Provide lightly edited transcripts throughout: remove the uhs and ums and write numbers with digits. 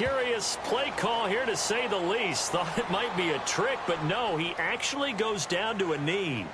curious play call here, to say the least. Thought it might be a trick, but no, he actually goes down to a knee.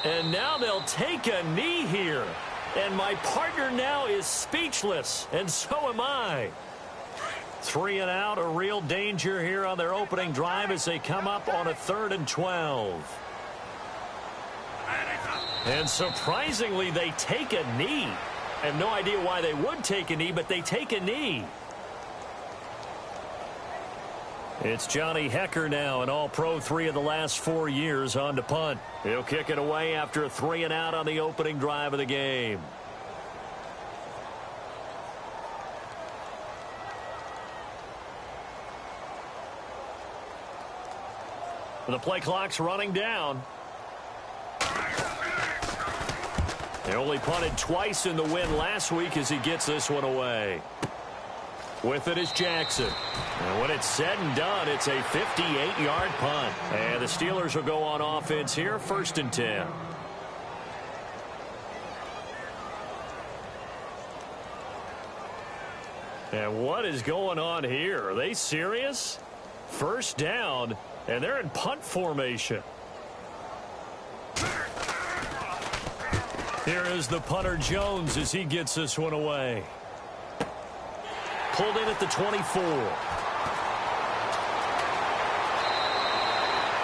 And now they'll take a knee here. And my partner now is speechless, and so am I. 3 and out, a real danger here on their opening drive as they come up on a 3rd and 12. And surprisingly, they take a knee. I have no idea why they would take a knee, but they take a knee. It's Johnny Hecker now, an All-Pro 3 of the last 4 years, on to punt. He'll kick it away after a 3 and out on the opening drive of the game. The play clock's running down. They only punted twice in the win last week as he gets this one away. With it is Jackson. And when it's said and done, it's a 58-yard punt. And the Steelers will go on offense here, 1st and 10. And what is going on here? Are they serious? 1st down, and they're in punt formation. Here is the punter Jones as he gets this one away. Pulled in at the 24.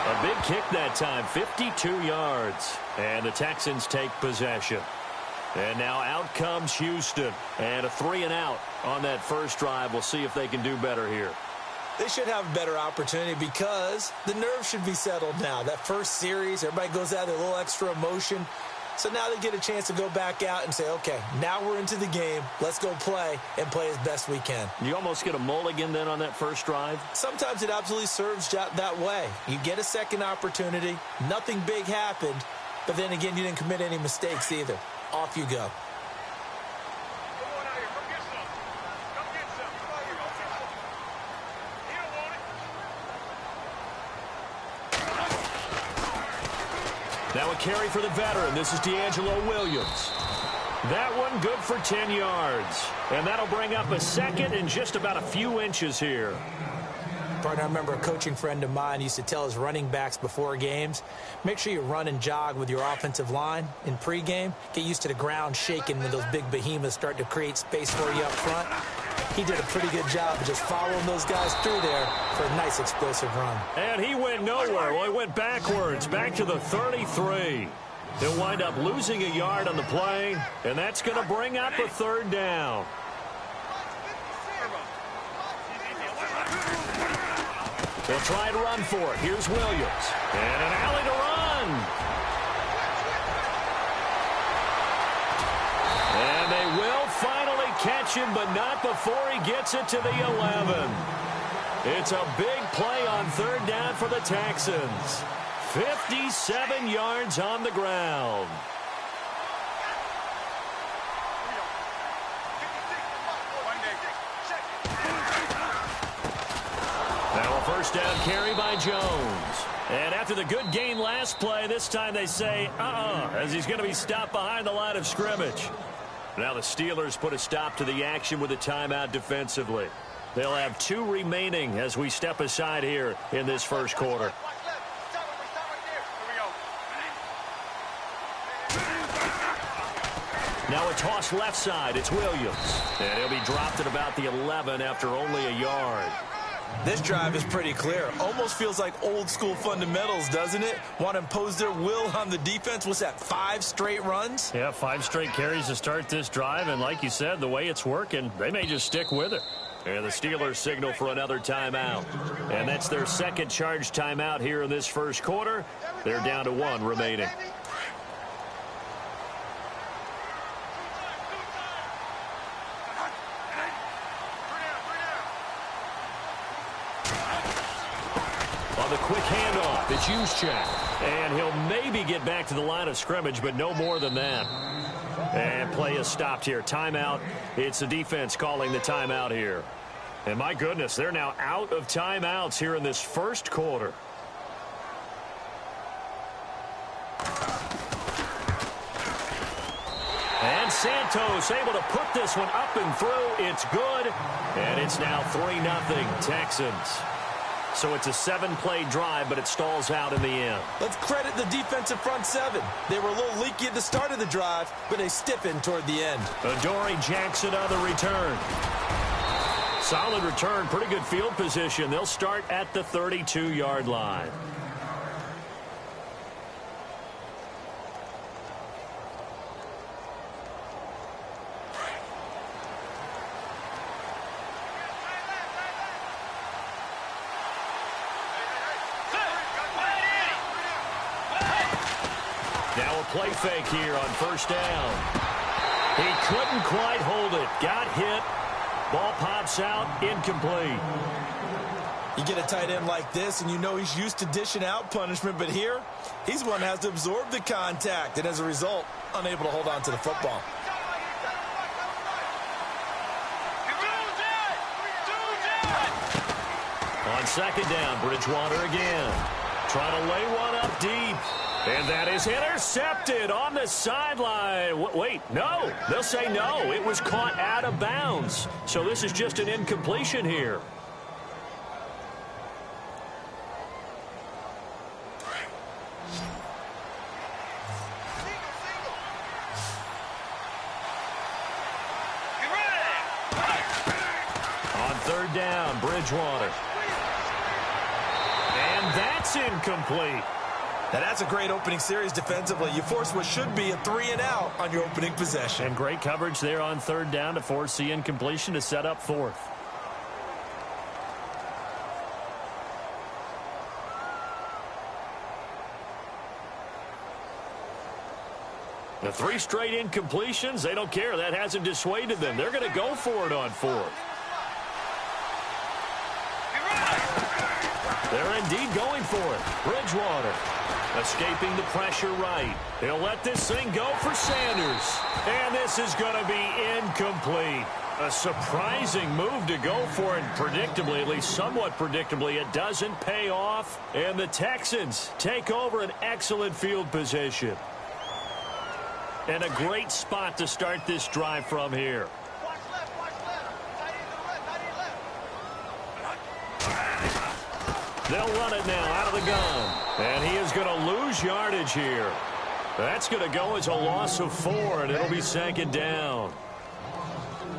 A big kick that time, 52 yards. And the Texans take possession. And now out comes Houston. And a 3 and out on that first drive. We'll see if they can do better here. They should have a better opportunity because the nerves should be settled now. That first series, everybody goes out with a little extra emotion. So now they get a chance to go back out and say, okay, now we're into the game. Let's go play and play as best we can. You almost get a mulligan then on that first drive? Sometimes it absolutely serves that way. You get a second opportunity. Nothing big happened. But then again, you didn't commit any mistakes either. Off you go. Now a carry for the veteran. This is D'Angelo Williams. That one good for 10 yards. And that'll bring up a second and just about a few inches here. Partner, I remember a coaching friend of mine used to tell his running backs before games, make sure you run and jog with your offensive line in pregame. Get used to the ground shaking when those big behemoths start to create space for you up front. He did a pretty good job of just following those guys through there for a nice explosive run. And he went nowhere. Well, he went backwards, back to the 33. He'll wind up losing a yard on the play, and that's going to bring up a 3rd down. They'll try to run for it. Here's Williams. And an alley to run. And they will finally catch him, but not before he gets it to the 11. It's a big play on 3rd down for the Texans. 57 yards on the ground. Now a 1st down carry by Jones. And after the good gain last play, this time they say, as he's going to be stopped behind the line of scrimmage. Now the Steelers put a stop to the action with a timeout defensively. They'll have 2 remaining as we step aside here in this first quarter. Now a toss left side. It's Williams. And he'll be dropped at about the 11 after only a yard. This drive is pretty clear. Almost feels like old school fundamentals, doesn't it? Want to impose their will on the defense. What's that, 5 straight runs? Yeah, 5 straight carries to start this drive. And like you said, the way it's working, they may just stick with it. And the Steelers signal for another timeout. And that's their second charge timeout here in this first quarter. They're down to 1 remaining. quick handoff. It's Juszczyk. And he'll maybe get back to the line of scrimmage, but no more than that. And play is stopped here. Timeout. It's the defense calling the timeout here. And my goodness, they're now out of timeouts here in this first quarter. And Santos able to put this one up and through. It's good. And it's now 3-0 Texans. So it's a 7-play drive, but it stalls out in the end. Let's credit the defensive front seven. They were a little leaky at the start of the drive, but they stiffened toward the end. Adoree Jackson on the return. Solid return, pretty good field position. They'll start at the 32-yard line. Now a play fake here on first down. He couldn't quite hold it. Got hit. Ball pops out. Incomplete. You get a tight end like this, and you know he's used to dishing out punishment, but here, he's one that has to absorb the contact, and as a result, unable to hold on to the football. On second down, Bridgewater again. Trying to lay one up deep. And that is intercepted on the sideline. Wait, no. They'll say no. It was caught out of bounds. So this is just an incompletion here. On third down, Bridgewater. And that's incomplete. Now that's a great opening series defensively. You force what should be a 3-and-out on your opening possession. And great coverage there on third down to force the incompletion to set up fourth. The 3 straight incompletions, they don't care. That hasn't dissuaded them. They're going to go for it on fourth. They're indeed going for it. Bridgewater escaping the pressure right. He'll let this thing go for Sanders. And this is going to be incomplete. A surprising move to go for it. Predictably, at least somewhat predictably, it doesn't pay off. And the Texans take over an excellent field position. And a great spot to start this drive from here. They'll run it now out of the gun. And he is going to lose yardage here. That's going to go as a loss of 4, and it'll be second down.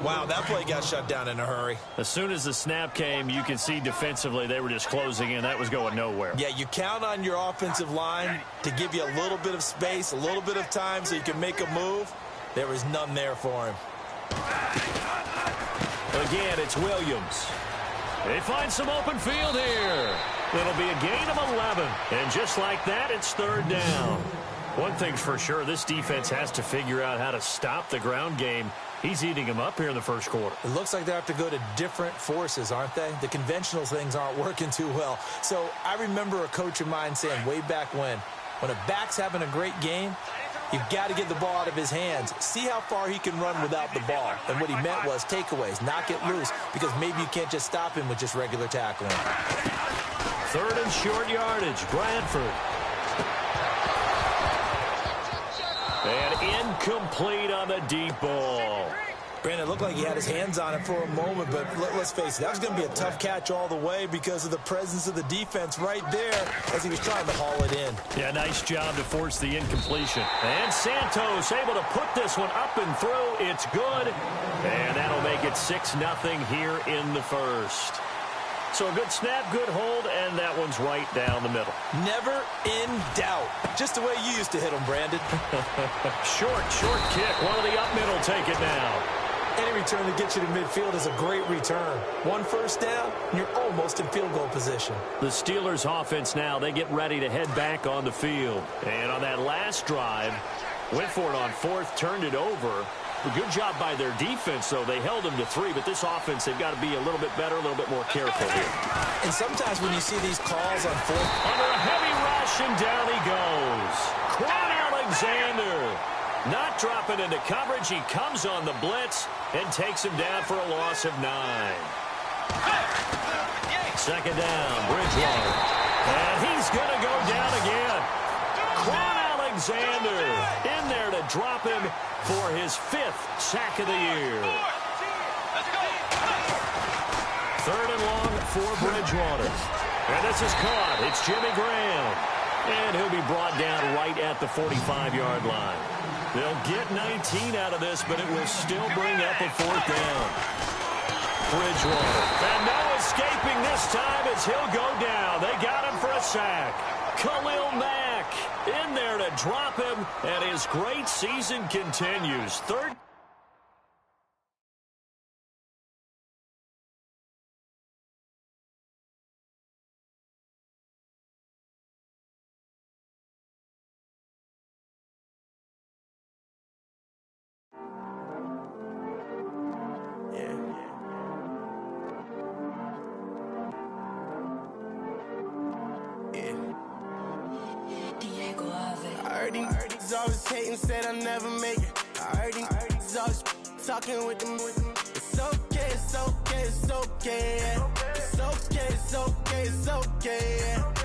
Wow, that play got shut down in a hurry. As soon as the snap came, you can see defensively they were just closing in. That was going nowhere. Yeah, you count on your offensive line to give you a little bit of space, a little bit of time so you can make a move. There was none there for him. Again, it's Williams. They find some open field here. It'll be a gain of 11. And just like that, it's third down. One thing's for sure, this defense has to figure out how to stop the ground game. He's eating them up here in the first quarter. It looks like they have to go to different forces, aren't they? The conventional things aren't working too well. So I remember a coach of mine saying way back when a back's having a great game, you've got to get the ball out of his hands. See how far he can run without the ball. And what he meant was takeaways, knock it loose, because maybe you can't just stop him with just regular tackling. Third and short yardage, Bradford. And incomplete on the deep ball. Brandon, it looked like he had his hands on it for a moment, but let's face it, that was going to be a tough catch all the way because of the presence of the defense right there as he was trying to haul it in. Yeah, nice job to force the incompletion. And Santos able to put this one up and through. It's good. And that'll make it 6-0 here in the first. So a good snap, good hold, and that one's right down the middle. Never in doubt. Just the way you used to hit them, Brandon. Short kick. One of the up middle take it now. Any return that gets you to midfield is a great return. One first down, and you're almost in field goal position. The Steelers offense now, they get ready to head back on the field. And on that last drive, went for it on fourth, turned it over. A good job by their defense, though. They held them to 3, but this offense, they've got to be a little bit better, a little bit more careful here. And sometimes when you see these calls on fourth... Under a heavy rush, and down he goes. Quan Alexander not dropping into coverage. He comes on the blitz and takes him down for a loss of 9. Second down, Bridgewater. And he's going to go down again. Quan Alexander in there to drop him for his 5th sack of the year. Third and long for Bridgewater. And this is caught. It's Jimmy Graham. And he'll be brought down right at the 45-yard line. They'll get 19 out of this, but it will still bring up a 4th down. Bridgewater. And no escaping this time as he'll go down. They got him for a sack. Khalil Mack in there to drop him, and his great season continues. Third. He's always hating, said I'll never make it. I heard he's always talking with them. It's okay, it's okay, it's okay. It's okay, it's okay, it's okay.